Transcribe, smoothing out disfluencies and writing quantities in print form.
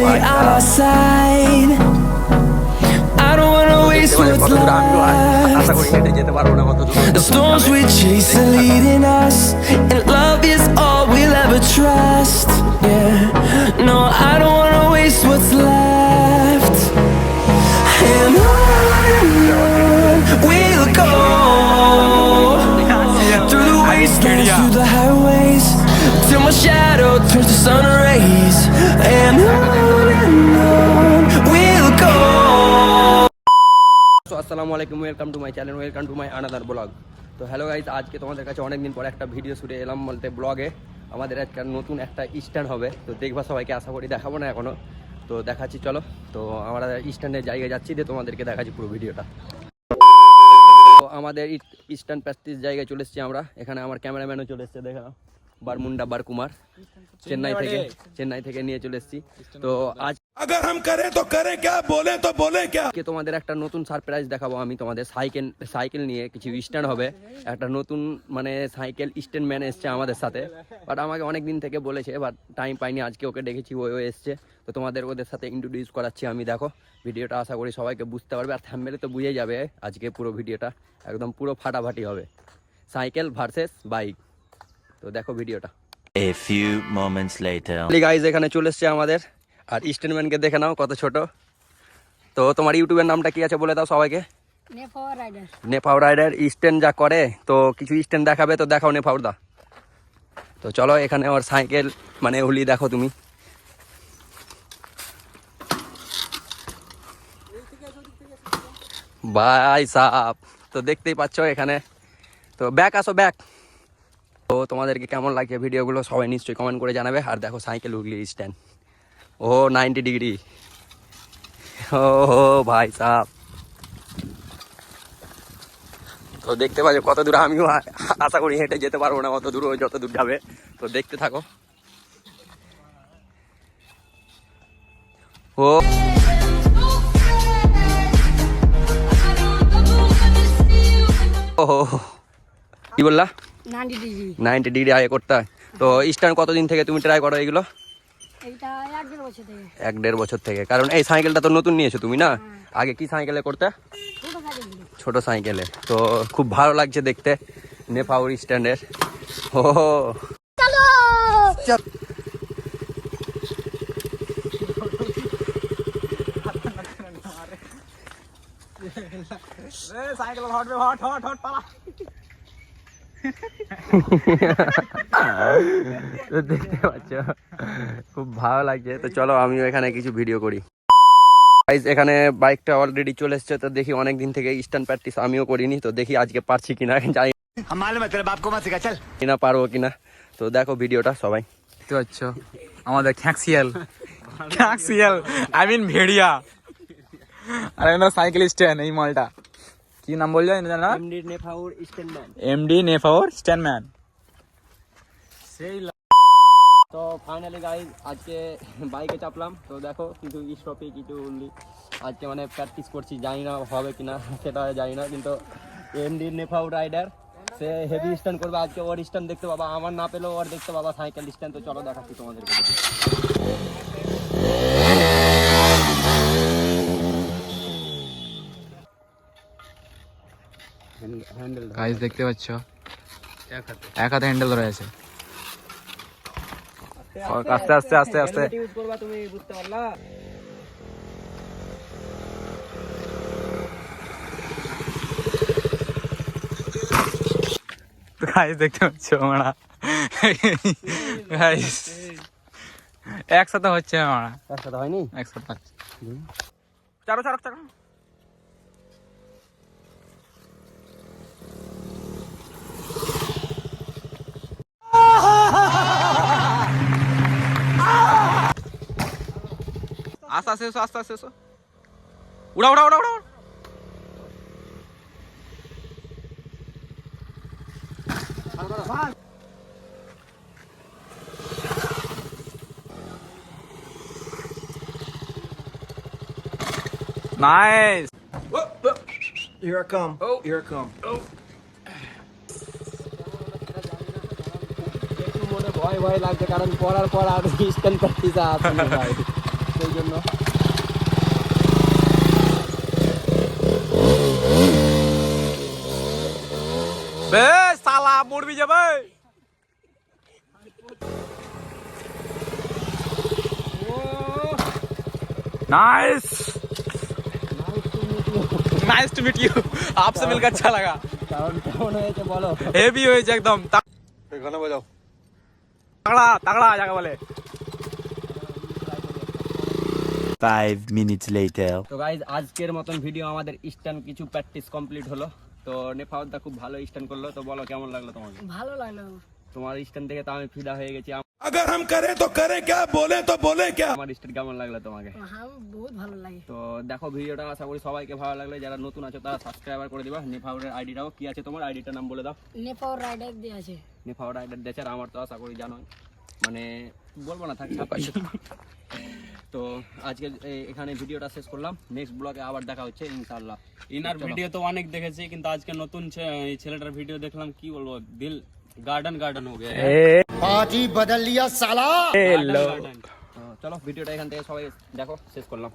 stay on our side. I don't wanna waste what's left. The storms we chase are leading us, and love is all we'll ever trust. Yeah, no, I don't wanna waste what's left. And on we'll go, through the wastelands, through the highways, till my shadow turns to sun rays. And on we'll go. So আসসালামু আলাইকুম, welcome to my channel, welcome to my another blog. তো hello guys, আজকে তোমাদের কাছে অনেকদিন পর একটা video শুটে এলাম বলতে ব্লগে। আমাদের আজকে নতুন একটা স্ট্যান্ড হবে, তো দেখবা সবাইকে, আশা করি দেখাবো না এখনও, তো দেখাচ্ছি। চলো, তো আমরা স্ট্যান্ডের জায়গায় যাচ্ছি, দিয়ে তোমাদেরকে দেখাচ্ছি পুরো ভিডিওটা। তো আমাদের স্ট্যান্ড প্র্যাকটিস জায়গায় চলে এসেছি আমরা। এখানে আমার ক্যামেরাম্যানও চলে এসছে, দেখা বারমুন্ডা বারকুমার, চেন্নাই থেকে নিয়ে চলে এসেছি। তো আজ अगर हम करें तो करें क्या, बोले तो बोले क्या। তোমাদের একটা নতুন সারপ্রাইজ দেখাবো আমি তোমাদের। সাইকেল নিয়ে কিছু স্ট্যান্ড হবে, একটা নতুন মানে সাইকেল স্ট্যান্ড ম্যান এসছে আমাদের সাথে। বাট আমাকে অনেক দিন থেকে বলেছে, বাট টাইম পাইনি, আজকে ওকে ডেকেছি, ও এসছে। তো তোমাদের ওদের সাথে ইন্ট্রোডিউস করাচ্ছি আমি। দেখো ভিডিওটা, আশা করি সবাইকে বুঝতে পারবে, আর থাম্বনেলে তো বুঝে যাবে আজকে পুরো ভিডিওটা একদম পুরো ফাটাফাটি হবে, সাইকেল ভার্সেস বাইক। তো দেখো ভিডিওটা। A few moments later. Guys এখানে চলে এসছে আমাদের, আর স্ট্যান্ডম্যানকে দেখে নাও কত ছোট। তো তোমার ইউটিউবের নামটা কি আছে বলে দাও সবাইকে। নেপাও রাইডার। স্ট্যান্ড যা করে, তো কিছু স্ট্যান্ড দেখাবে, তো দেখাও নেপাও দা। তো চলো, এখানে ওর সাইকেল মানে হুলি দেখো তুমি। ভাই সাপ, তো দেখতেই পাচ্ছ এখানে। তো ব্যাক আসো, ব্যাক। তো তোমাদেরকে কেমন লাগছে ভিডিওগুলো সবাই নিশ্চয়ই কমেন্ট করে জানাবে। আর দেখো সাইকেল হুগলি স্ট্যান্ড, ও 90 ডিগ্রি, ও ভাই সাহেব। তো দেখতে পাচ্ছ কত দূর, আমিও আশা করি হেঁটে যেতে পারবো না অত দূর, যত দূর যাবে। তো দেখতে থাকো। ও কি বললা? 90 ডিগ্রি আগে করতে হয়। তো স্ট্যান্ড কতদিন থেকে তুমি ট্রাই করো এগুলো? 1-1.5 বছর থেকে। কারণ এই সাইকেলটা তো নতুন নিয়েছো তুমি না, আগে কি সাইকেলে করতে? ছোট সাইকেলে। তো খুব ভালো লাগছে দেখতে নেপাউর স্ট্যান্ডের। ও তো দেখতে পাচ্ছ খুব ভালো লাগছে। তো চলো আমিও এখানে কিছু ভিডিও করি। এখানে বাইকটা অলরেডি চলে এসছে, তো দেখি অনেকদিন থেকে স্ট্যান্ড প্র্যাকটিস আমিও করিনি, তো দেখি আজকে পারছি কিনা, জানি না পারবো কিনা। তো দেখো ভিডিওটা সবাই। দেখতে পাচ্ছ আমাদের খ্যাঁকশিয়াল আই মিন ভেড়িয়া, আর এটা সাইকেল স্ট্যান্ড। এই মালটা কি নাম বলছো না? এমডি নেপাউর স্ট্যান্ডম্যান। এমডি নেপাউর স্ট্যান্ডম্যান। সেই তো ফাইনালি গাইজ আজকে বাইকে চাপলাম। তো দেখো কিছু স্টপে কিছু উল্লি আজকে মানে প্র্যাকটিস করছি, জানি না হবে কিনা সেটা জানি না, কিন্তু এমডি নেপাউর রাইডার সে হেভি স্ট্যান্ড করবে আজকে। ওর স্ট্যান্ড দেখতে পাবা, আমার না পেলেও ওর দেখতে পাবা সাইকেল স্ট্যান্ড। তো চলো দেখাচ্ছি তোমাদেরকে। গাইস দেখতে পাচ্ছ এক হাতে হ্যান্ডেল রয়েছে। আস্তে আস্তে আস্তে আস্তে ইউজ করবা, তুমি বুঝতে পারলা? গাইস দেখতে পাচ্ছ আমরা, গাইস একসাথে হচ্ছে, আমরা একসাথে হয়নি, একসাথে হচ্ছে। চারো চারো চারো। আস্তে আস্তে এসো, আস্তে আস্তে এসো। উড়া উড়া উড়া উড়া। Nice. Here I come. Oh, here I come. Oh. একটু মনে ভয় লাগছে, কারণ পড়ার পর আর স্ট্যান্ড প্র্যাকটিস আছে। ভাই, তো চলো সেই জন্য বে সালা মরবি যাবে nice nice to meet you आपसे मिलकर अच्छा लगा কারণ কেমন হয়েছে বলো। हेवी হয়েছে একদম गाना बजाओ। तगड़ा तगड़ा जाके बोले 5 minutes later. তো গাইজ আজকের মতন ভিডিও আমাদের স্ট্যান্ড কিছু প্র্যাকটিস কমপ্লিট হলো। তো নেফাউদ্দা খুব ভালো স্ট্যান্ড করলো। তো বলো কেমন লাগলো তোমাকে? ভালো লাগলো। তোমার স্ট্যান্ড দেখে তো আমি ফিদা হয়ে গেছি। अगर हम करें तो करें क्या, बोले तो बोले क्या। আমার স্ট্যান্ড কেমন লাগলো তোমাকে? হ্যাঁ বহুত ভালো লাগে। তো দেখো ভিডিওটা আশা করি সবাইকে ভালো লাগলো। যারা নতুন আছো তারা সাবস্ক্রাইবার করে দিবা। নেফাউডের আইডিটাও কি আছে তোমার? আইডিটার নাম বলে দাও। নেপাল রাইডার দিয়ে আছে। নেফাউড আইডার দেছে আর আমার তো আশা করি জানো, মানে বলবো না থাক। তো আজকে এখানে ভিডিওটা শেষ করলাম। নেক্সট ব্লগে আবার দেখা হচ্ছে ইনশাআল্লাহ। ইনার ভিডিও তো অনেক দেখেছি, কিন্তু আজকে নতুন এই ছেলেটার ভিডিও দেখলাম, কি বলবো, দিল গার্ডেন গার্ডেন হয়ে গেছে। आज ही बदल लिया साला। তো চলো ভিডিওটা এখান থেকে সবাই দেখো শেষ করলাম।